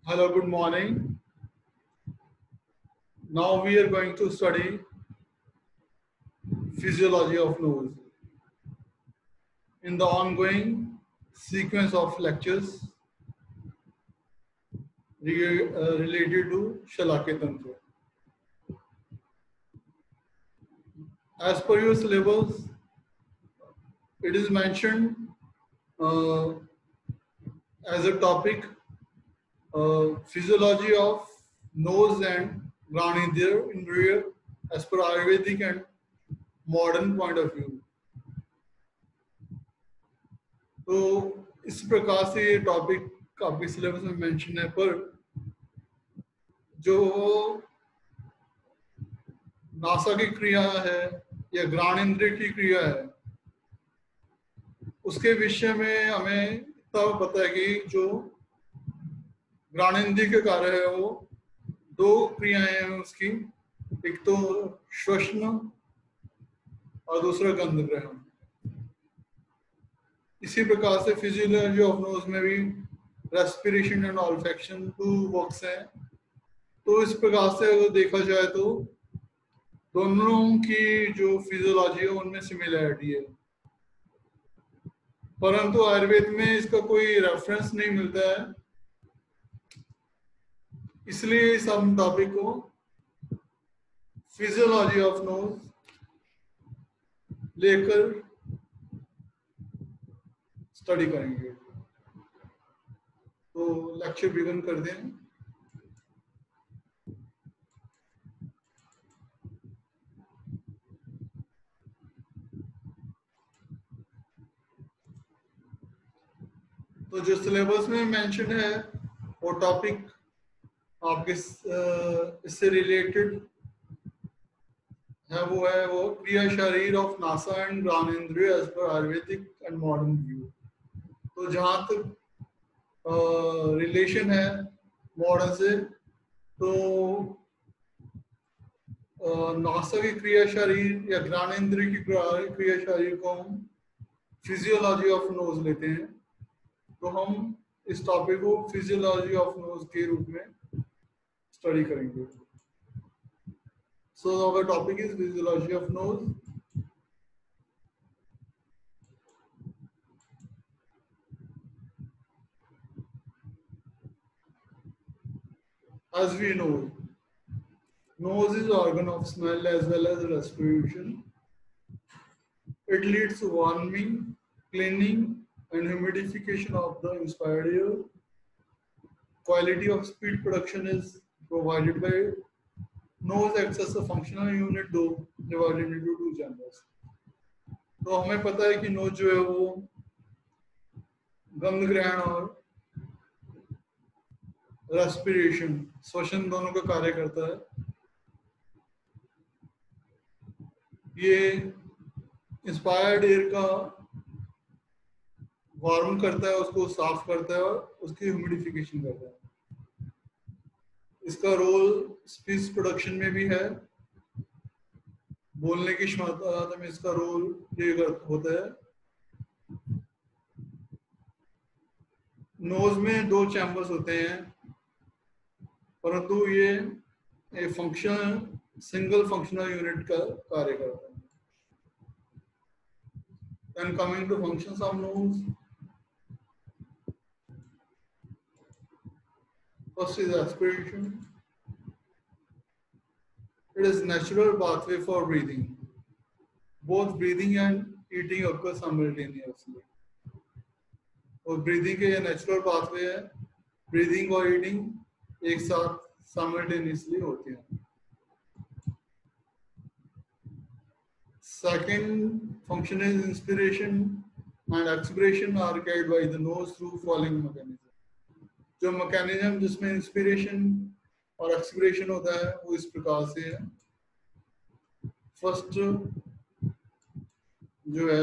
Hello, good morning. Now we are going to study physiology of nose. In the ongoing sequence of lectures related to Shalakya Tantra. As per your syllabus, it is mentioned uh, as a topic physiology of nose and Granindra as per Ayurvedic and modern point of view. तो इस प्रकार से ये topic आपके syllabus में mention है, पर जो नासा की क्रिया है या घ्राणेंद्रिय की क्रिया है, उसके विषय में हमें इतना पता है कि जो घ्राणेंद्रिय के कार्य है वो दो क्रियाएं हैं उसकी, एक तो श्वसन और दूसरा गंध ग्रहण। इसी प्रकार से फिजियोलॉजी ऑफ नोज में भी respiration and olfaction two works हैं। तो इस प्रकार से अगर देखा जाए तो दोनों की जो फिजियोलॉजी है उनमें सिमिलैरिटी है, परंतु आयुर्वेद में इसका कोई रेफरेंस नहीं मिलता है। इसलिए इस हम टॉपिक को फिजियोलॉजी ऑफ नोज लेकर स्टडी करेंगे। तो लेक्चर बिगिन कर दें। तो जो सिलेबस में मेंशन है वो टॉपिक आपके इससे रिलेटेड है, वो क्रिया शरीर ऑफ नासा एंड घ्राणेंद्रिय एज पर आयुर्वेदिक एंड मॉडर्न व्यू। तो जहाँ तक रिलेशन है मॉडर्न से, तो नासा की क्रिया शरीर या घ्राणेंद्रिय की क्रिया शरीर को हम फिजियोलॉजी ऑफ नोज लेते हैं। तो हम इस टॉपिक को फिजियोलॉजी ऑफ नोज के रूप में स्टडी करेंगे। So our topic is physiology of nose. As we know, nose is organ of smell as well as respiration. It leads to warming, cleaning, and humidification of the inspired air. Quality of speed production is provided by it. Nose acts as a functional unit though divided into two chambers. तो हमें पता है कि knows जो है वो गंध ग्रहण और रेस्पिरेशन श्वसन दोनों का कार्य करता है। ये इंस्पायर्ड एयर का वार्म करता है, उसको साफ करता है और उसकी ह्यूमिडिफिकेशन करता है। इसका रोल स्पीच प्रोडक्शन में भी है, बोलने की क्षमता में इसका रोल प्ले होता है। नोज में दो चैम्बर्स होते हैं, परंतु ये सिंगल फंक्शनल यूनिट का कार्य करता है। Then coming to functions of nose, first is aspiration. It is natural pathway for breathing. Both breathing and eating occur simultaneously. और ब्रीदिंग के ये नेचुरल पाथवे है, ब्रीदिंग और ईटिंग एक साथ साइमल्टेनियसली होती है। Second function is inspiration and expiration are carried by the nose through following mechanism. जो मैकेनिज्म जिसमें इंस्पिरेशन और एक्सपिरेशन होता है वो इस प्रकार से है। फर्स्ट जो है,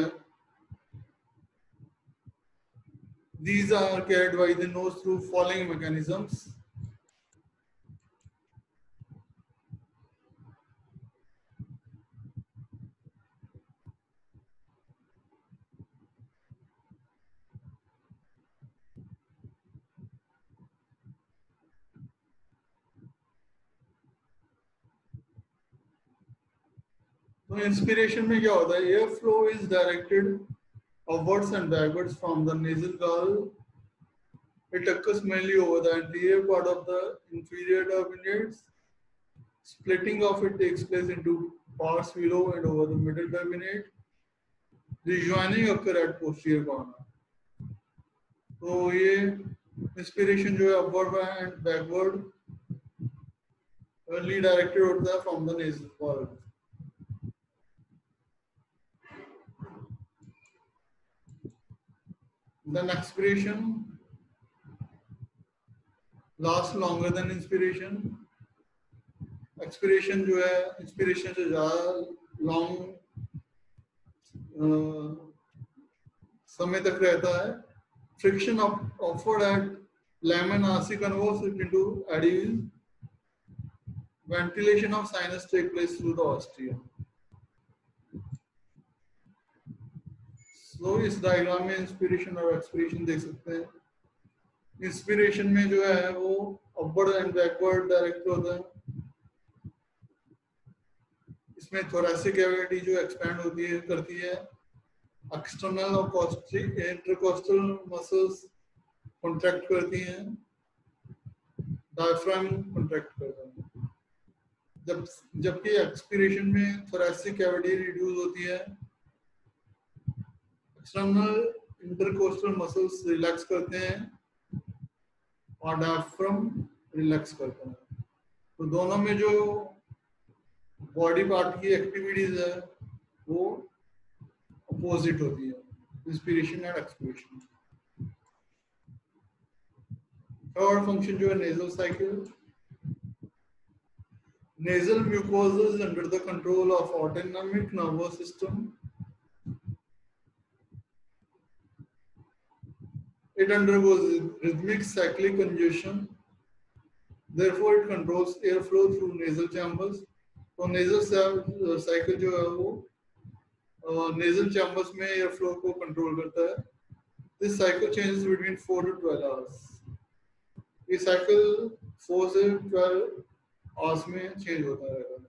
these are carried by the nose through following mechanisms. तो इंस्पिरेशन में क्या होता है, air flow is directed upwards and backwards from the nasal गल. It occurs mainly over the anterior part of the inferior turbinates. Splitting of it takes place into parts below and over the middle turbinate. Rejoining occur at posterior corner. तो ये inspiration जो है upward and backward early directed होता है from the nasal valve. Then expiration lasts longer than inspiration. Expiration जो है inspiration से ज्यादा लॉन्ग समय तक रहता है. Friction offered eight lamen RC converts it into adhesion. Ventilation of sinus take place through the ostrea. So इस diagram में इंस्पिरेशन और एक्सपिरेशन देख सकते हैं. इंस्पिरेशन में जो है वो अपवर्ड एंड बैकवर्ड डायरेक्ट होता है. इसमें थोरैसिक कैविटी जो एक्सपैंड होती है करती है. एक्सटर्नल और इंटरकोस्टल मसल्स कॉन्ट्रैक्ट करती हैं. डायफ्राम कॉन्ट्रैक्ट करता है. जबकि एक्सपिरेशन में थोरैसिक कैविटी रिड्यूस होती है. एक्सटर्नल इंटरकोस्टल मसल्स रिलैक्स करते हैं और डायफ्राम रिलैक्स करता है. तो दोनों में जो बॉडी पार्ट की एक्टिविटीज है वो अपोजिट होती है, inspiration and expiration. Third function जो है nasal cycle. Nasal mucosa is under the control of autonomic nervous system. It undergoes rhythmic cyclic congestion. Therefore, it controls airflow through nasal chambers. तो nasal cycle जो है वो nasal chambers में airflow को control करता है. This cycle changes between 4 to 12 hours. ये cycle 4 से 12 hours में change होता रहेगा.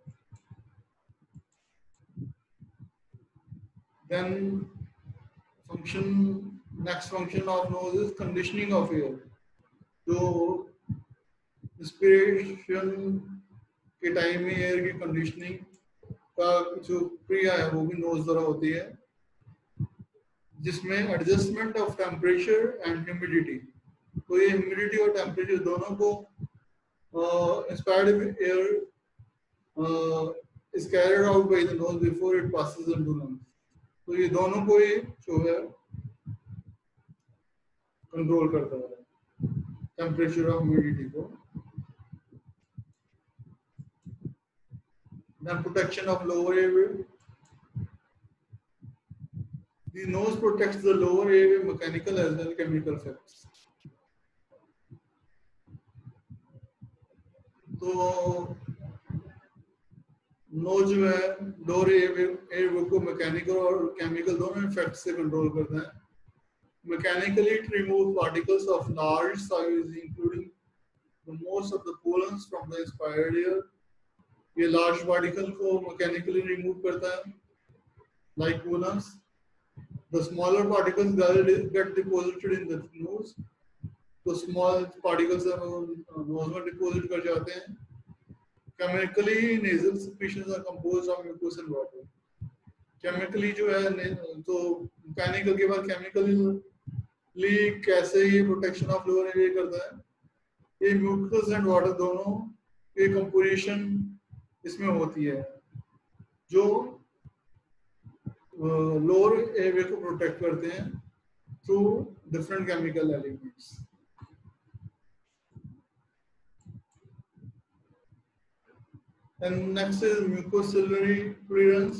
Then next function of nose is conditioning of air. जो इंस्पिरेशन के टाइम में एयर की कंडीशनिंग का जो क्रिया है वो भी नोज द्वारा होती है, जिसमें adjustment of temperature and humidity. तो ये ह्यूमिडिटी और टेम्परेचर दोनों को inspired air is carried out by the nose before it passes into lungs. तो ये दोनों को ही जो है कंट्रोल करता है, टेम्परेचर और ह्यूमिडिटी को. Then protection of lower airway. The nose protects the lower airway mechanical as well chemical effects. तो नोज जो है लोअर एयरवे को मैकेनिकल और केमिकल दोनों इफेक्ट से कंट्रोल करता है. Mechanically, it removes particles of large size, including most of the pollens from the inspired air. ये large particle को mechanically remove करता है, like pollens. The smaller particles get deposited in the nose. तो small particles nose में deposit कर जाते हैं. Chemically, nasal secretions are composed of mucus and water. Chemically जो है तो mechanical के बाद chemically कैसे ये protection of lower airway करता है. ये mucus and water दोनों के composition इसमें होती है जो लोअर एयरवे को प्रोटेक्ट करते हैं through different chemical elements. And next is mucociliary clearance.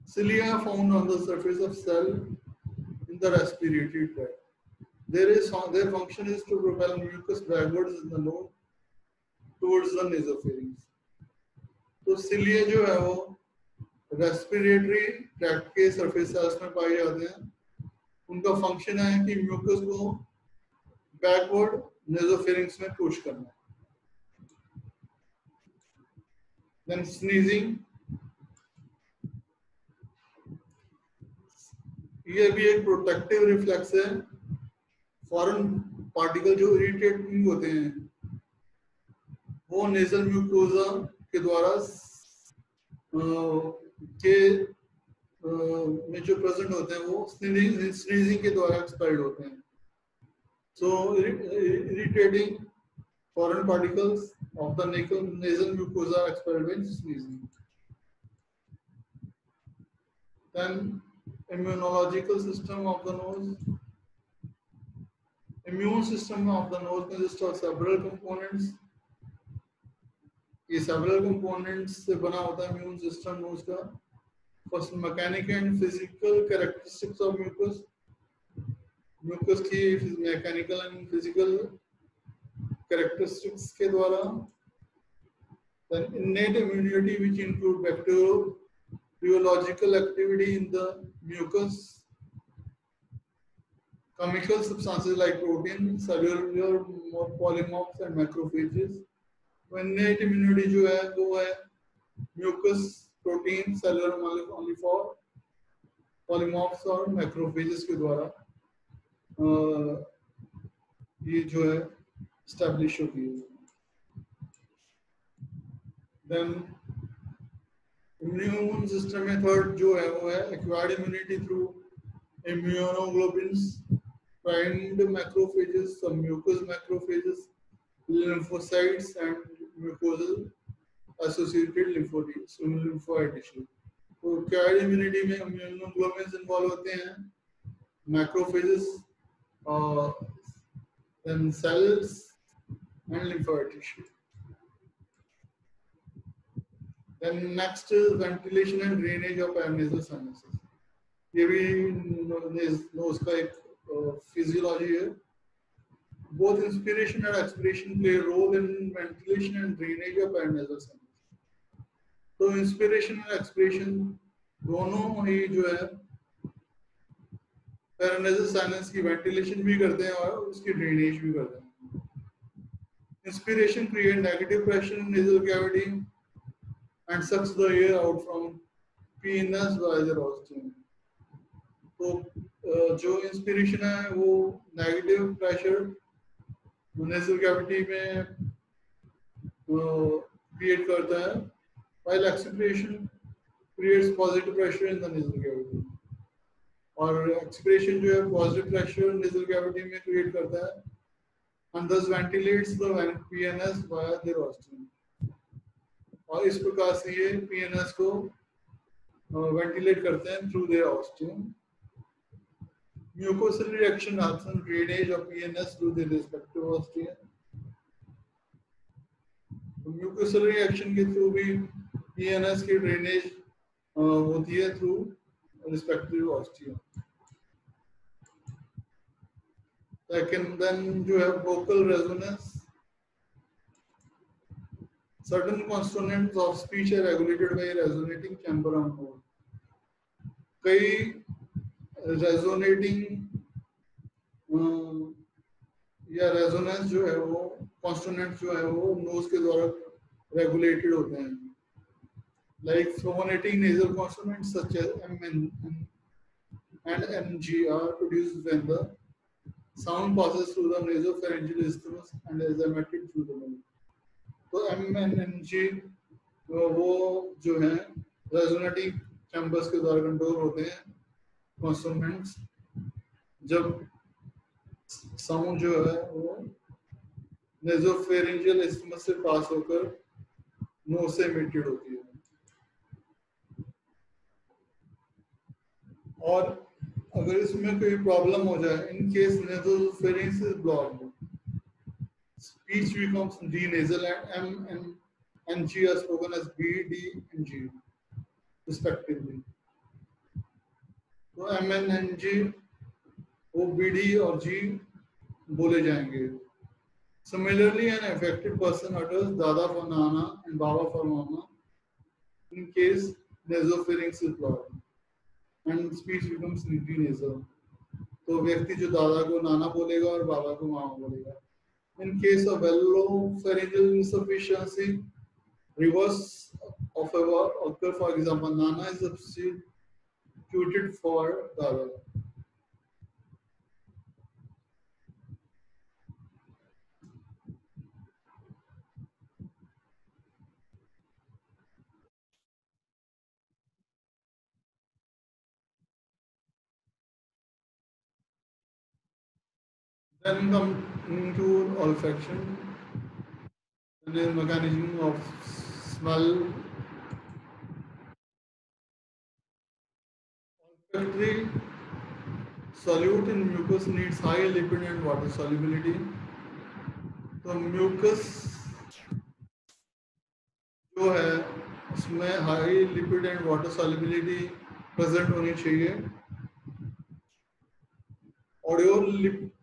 Cilia are found on the surface of cell in the respiratory tract. Their function is to propel mucus backwards in the nose towards the nasopharynx. तो cilia जो है वो respiratory tract के surface sales में पाए जाते हैं. उनका फंक्शन है कि म्यूकस को बैकवर्ड नेसोफेरिंक्स में पुश करना. Then sneezing, ये भी एक प्रोटेक्टिव रिफ्लेक्स है. फॉरेन पार्टिकल जो इरिटेटिंग होते हैं वो नेजल म्यूकोजा के द्वारा के में जो प्रेजेंट होते हैं वो स्नीजिंग के द्वारा एक्सपेल्ड होते हैं. So irritating foreign particles of the nasal mucosa are expelled when sneezing. Then immunological system of the nose. Immune system of the nose consists of several components. ये several components से बना होता है immune system nose का. First, mechanical and physical characteristics of mucus. Mucus की mechanical and physical characteristics के द्वारा. Then innate immunity, which include bacteriological activity in the mucus, chemical substances like protein, cellular polymorphs and macrophages. तो innate immunity जो है वो है mucus, protein, cellular polymorphs और macrophages के द्वारा ये जो है establish होती है. Then immune system में third जो है वो है acquired immunity through immunoglobulins, primed macrophages, some mucous macrophages, lymphocytes and mucosal associated lymphoid tissue. तो acquired immunity में immunoglobulins involve होते हैं, macrophages, then cells and lymphoid tissue. Then next is ventilation and drainage of nasal sinuses. ये भी nose का एक physiology है. Both inspiration and expiration play a role in ventilation and drainage of nasal sinus. तो inspiration and expiration दोनों ही जो है paranasal sinus की ventilation भी करते हैं और उसकी drainage भी करते हैं. Inspiration create negative pressure in nasal cavity and sucks the air out from penis via the rostrum. तो जो इंस्पिरेशन है वो नेगेटिव प्रेशर नेजल कैविटी में क्रिएट करता है, while expiration creates positive pressure in the nasal cavity. और expiration जो है पॉजिटिव प्रेशर नेजल कैविटी में क्रिएट करता है and thus ventilates the PNS via the rostrum. और इस प्रकार से ये PNS को वेंटिलेट करते हैं through their rostrum. Mucosal reaction helps in drainage of PNS through the respective rostrum. Mucosal reaction के थ्रू भी PNS की ड्रेनेज होती है through respective rostrum. Second, then जो है vocal resonance. Certain consonants of speech are regulated by resonating chamber on nose. कई resonating या resonance जो है वो consonants जो है वो nose के द्वारा regulated होते हैं. Like phonetic nasal consonants such as M and NG are produced when the sound passes through the nasopharyngeal isthmus and is emitted through the nose. तो M and NG वो जो है रेजोनेटिंग चैम्बर्स के द्वारा control होते हैं consonants, जब sound जो है वो नेसोफेरिंजियल इस्थमस से पास होकर नोज से इमिटेड होती है. और अगर इसमें कोई प्रॉब्लम हो जाए, in case nasopharynx is blocked, speech becomes denasal and M and G are spoken as B, D and G respectively. तो M and G वो B, D और G बोले जाएंगे. Similarly, an affected person utters Dada for Nana and Baba for Mama in case nasopharynx is blocked and speech becomes denasal. तो व्यक्ति जो दादा को नाना बोलेगा और बाबा को मामा बोलेगा. In case of velopharyngeal insufficiency, Reverse of a verb occur, for example, Nana is substituted for Dada. Then coming to olfaction, the mechanism of smell. Olfactory solute in mucus needs high lipid and water solubility. तो mucus जो है उसमें high lipid and water solubility present होनी चाहिए. Audio lipid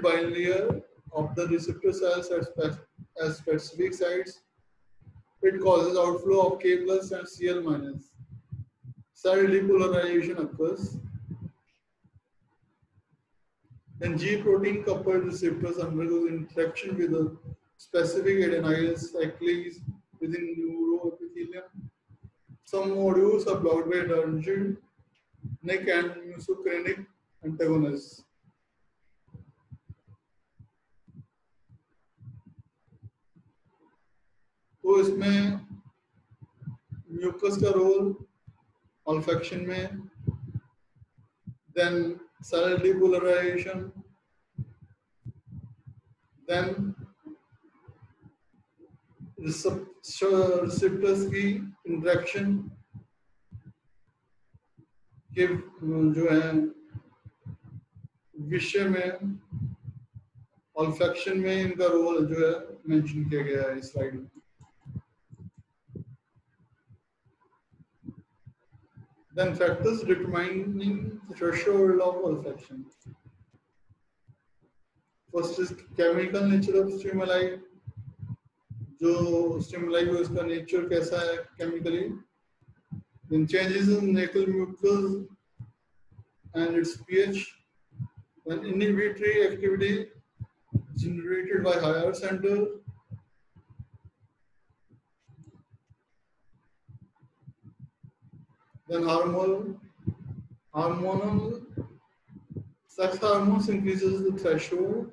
bilayer of the receptor cells at specific sites. It causes outflow of K plus and Cl minus. Cell depolarization occurs. Then G protein coupled receptors undergoes interaction with a specific adenyl cyclase within neuroepithelium. Some modules are blocked by adrenergic and muscarinic antagonists. तो इसमें mucus का role olfaction में, then cell depolarization, then receptors की interaction के जो है विषय में olfaction में इनका रोल जो है मेंशन किया गया है इस स्लाइड में. Then factors determining the threshold of olfaction. First is chemical nature of stimuli. जो stimuli को इसका nature कैसा है chemically. Then changes in nasal mucus and its pH. Then inhibitory activity generated by higher center. Then hormonal sex hormones increases the threshold.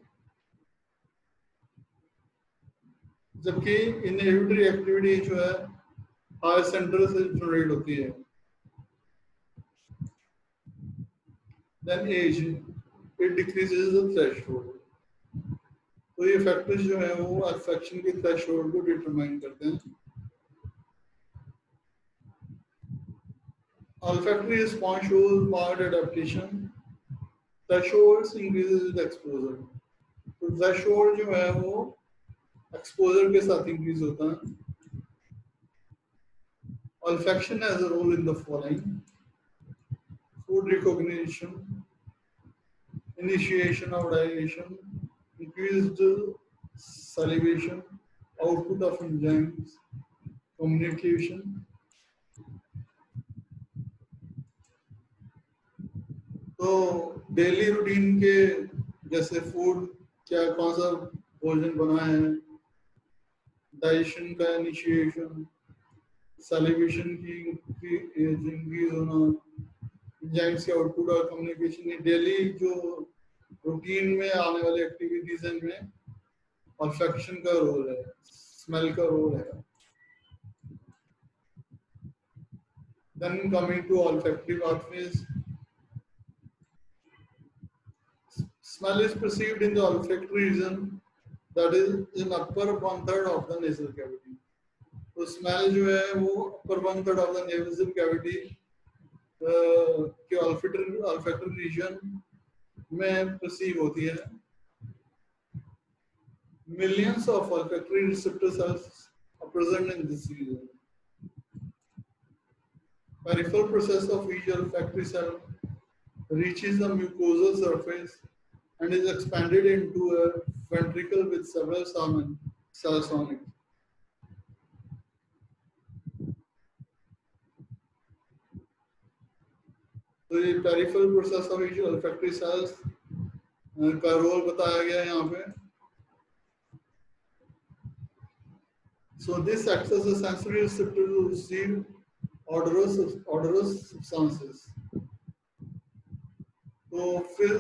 जबकि inhibitory activity जो है higher center से generate होती है. Then age, it decreases the threshold. तो ये factors जो हैं वो olfaction के threshold को determine करते हैं. Olfactory response shows marked adaptation. Thresholds increases with exposure. तो threshold जो है वो exposure के साथ increase होता है. Olfaction has a role in the following: food recognition, initiation of digestion, increased salivation, output of enzymes, communication. तो डेली रूटीन के जैसे फूड क्या कौन सा भोजन बना है, डाइजेशन का इनिशिएशन, सैलिवेशन की इंक्रीज होना, एंजाइम्स के आउटपुट और कम्युनिकेशन, डेली जो रूटीन में आने वाले एक्टिविटीज हैं इनमें ऑल्फैक्शन का रोल है, स्मेल का रोल है. Then coming to olfactory pathways. Smell is perceived in the olfactory region, that is in upper one third of the nasal cavity. तो स्मेल जो है वो upper one third of the nasal cavity के olfactory region में perceive होती है. Millions of olfactory receptor cells are present in this region. Peripheral process of each olfactory cell reaches the mucosal surface and is expanded into a ventricle with several cells on it. तो ये peripheral process of each olfactory cells का role बताया गया है यहाँ पे. So this acts as a sensory receptor to receive odorous substances. तो फिर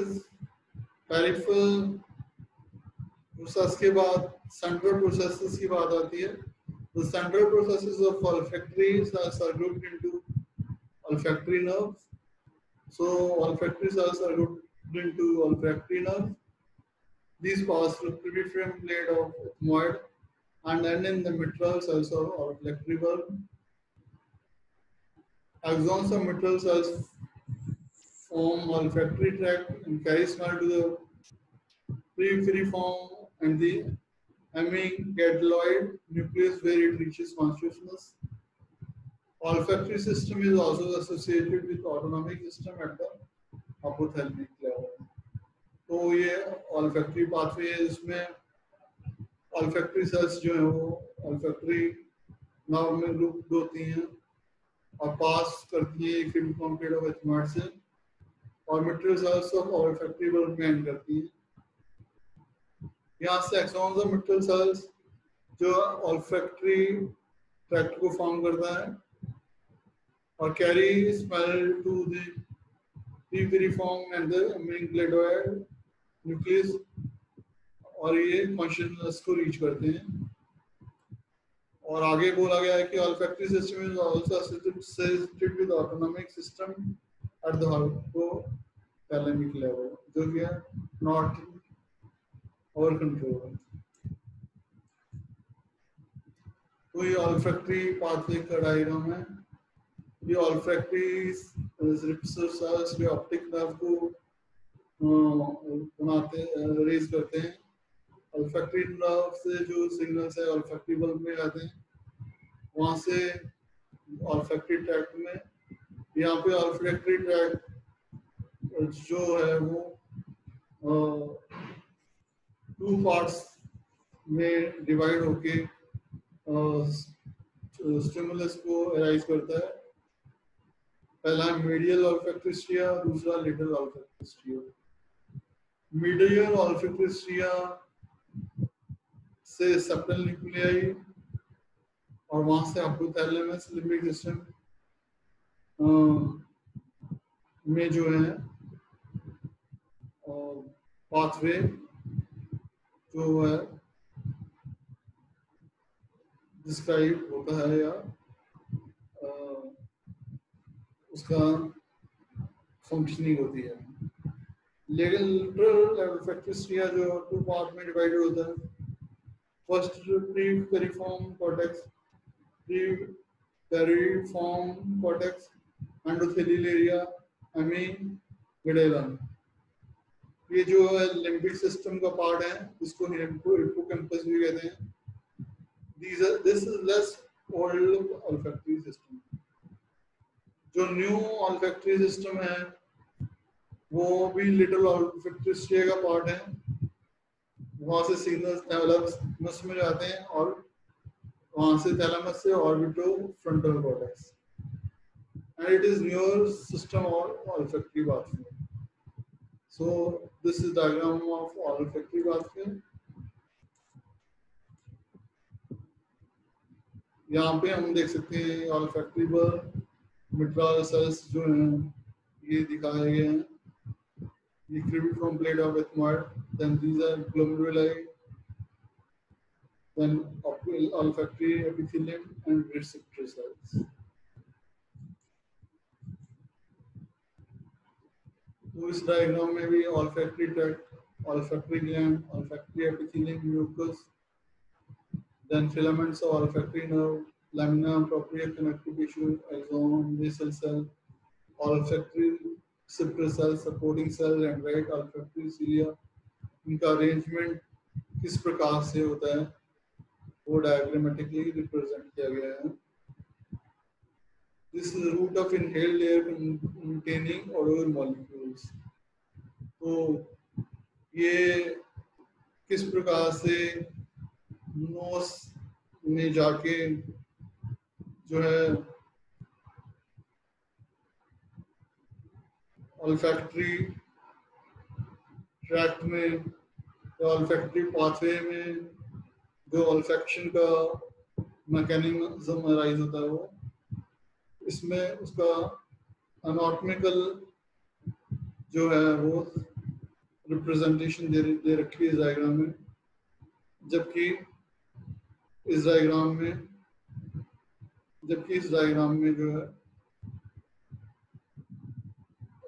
पेरिफेरल प्रोसेस के बाद सेंट्रल प्रोसेसेस की बात आती है. The central processes of olfactory cells are grouped into olfactory nerves. So olfactory cells are grouped into olfactory nerves. These pass through peripheral blade of ethmoid and end in the mitral cells of olfactory bulb. Axons of mitral cells form olfactory tract and carry smell to the periphery and the amygdaloid nucleus where it reaches consciousness. Olfactory system is also associated with autonomic system at the hypothalamic level. तो ये olfactory pathway है जिसमें olfactory cells जो है वो olfactory nerve में grouped होती हैं और पास करती है क्रिमिफॉर्म प्लेट ऑफ एथमॉइड से और mitral cells of olfactory bulb में एंड करती है. यहाँ से एक्सॉन्स ऑफ मिट्रल सेल्स जो olfactory ट्रैक्ट को फॉर्म करता है और carry smell to the periphery and the amygdaloid nucleus और ये कॉन्शियसनेस को रीच करते हैं. और आगे बोला गया है कि olfactory system is also associated with autonomic system at the hypothalamic level, जो कि है not our control. तो ये olfactory pathway का डायग्राम है. ये olfactory receptor cells के optic nerve को बनाते रेज करते हैं. olfactory nerve से जो सिग्नल्स है olfactory bulb में आते हैं वहाँ से olfactory tract में. यहाँ पे olfactory tract जो है वो टू पार्ट्स में डिवाइड होके स्टिमुलस को अराइज करता है. पहला मीडियल olfactory स्ट्रिया, दूसरा लेटरल olfactory स्ट्रिया. मीडियल olfactory स्ट्रिया से सेप्टल न्यूक्लियाई और वहां से हाइपोथैलेमस लिम्बिक सिस्टम में जो है पाथवे जो है डिस्क्राइब होता है या उसका फंक्शनिंग होती है. लेटरल olfactory स्ट्रिया जो टू पार्ट में डिवाइडेड होता है. First prepiriform cortex, prepiriform cortex, endothelial area, amygdala. ये जो है लिम्बिक सिस्टम का पार्ट है इसको हिप्पोकैम्पस भी कहते हैं. This is less old olfactory system. जो न्यू olfactory system है वो भी लिटिल olfactory स्ट्रिया का पार्ट है. वहां से सिग्नल्स थैलेमस में जाते हैं और वहां से थैलेमस से orbito frontal cortex and it is newer system or olfactory pathway. So this is diagram of olfactory pathway. यहाँ पे हम देख सकते हैं olfactory bulb, mitral cells जो हैं ये दिखाए गए हैं. ये cribriform plate of ethmoid, then these are glomeruli, then olfactory epithelium and receptor cells. तो इस डायग्राम में भी olfactory tract, olfactory gland, olfactory epithelium, mucus, then filaments of olfactory nerve, lamina propria connective tissue, axon, basal cell, olfactory receptor cell, supporting cell and right olfactory cilia. इनका arrangement किस प्रकार से होता है वो डायग्रामेटिकली रिप्रेजेंट किया गया है. This is the root of inhaled air containing odor molecules. तो ये किस प्रकार से नोस में जाके जो है olfactory ट्रैक्ट में या olfactory पाथवे में जो olfaction का मैकेनिज्म अराइज होता है वो, इसमें उसका एनाटॉमिकल जो है वो रिप्रेजेंटेशन दे रखी है इस डायग्राम में, जबकि इस डायग्राम में जो है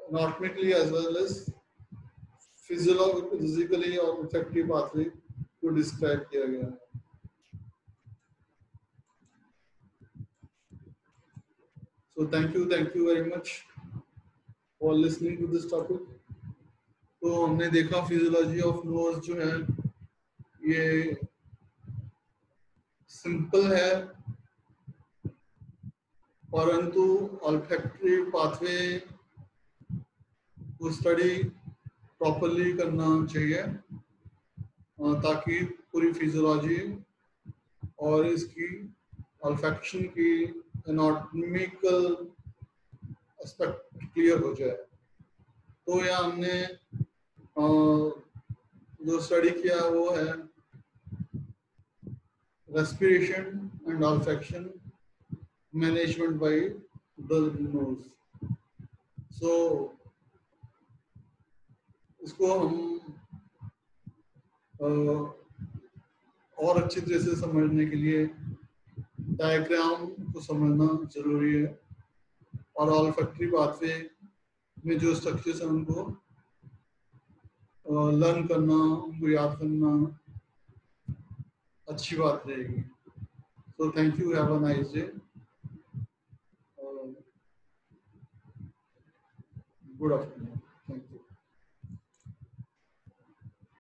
anatomically as well as physically और इफेक्टिव पाथवे को डिस्क्राइब किया गया है। So thank you very much for listening to this topic. तो हमने देखा फिजियोलॉजी ऑफ नोज जो है ये सिंपल है, परंतु ऑल्फैक्टरी पाथवे को स्टडी प्रॉपरली करना चाहिए ताकि पूरी फिजियोलॉजी और इसकी ऑल्फैक्शन की एनाटॉमिकल एस्पेक्ट क्लियर हो जाए। तो यहाँ हमने जो स्टडी किया वो है respiration and olfaction management by the nose. So इसको हम और अच्छी तरह से समझने के लिए डायग्राम को समझना जरूरी है और ऑल्फैक्टरी पाथवे में जो स्ट्रक्चर्स हैं उनको लर्न करना, उनको याद करना अच्छी बात रहेगी। So thank you, have a nice day. Good afternoon.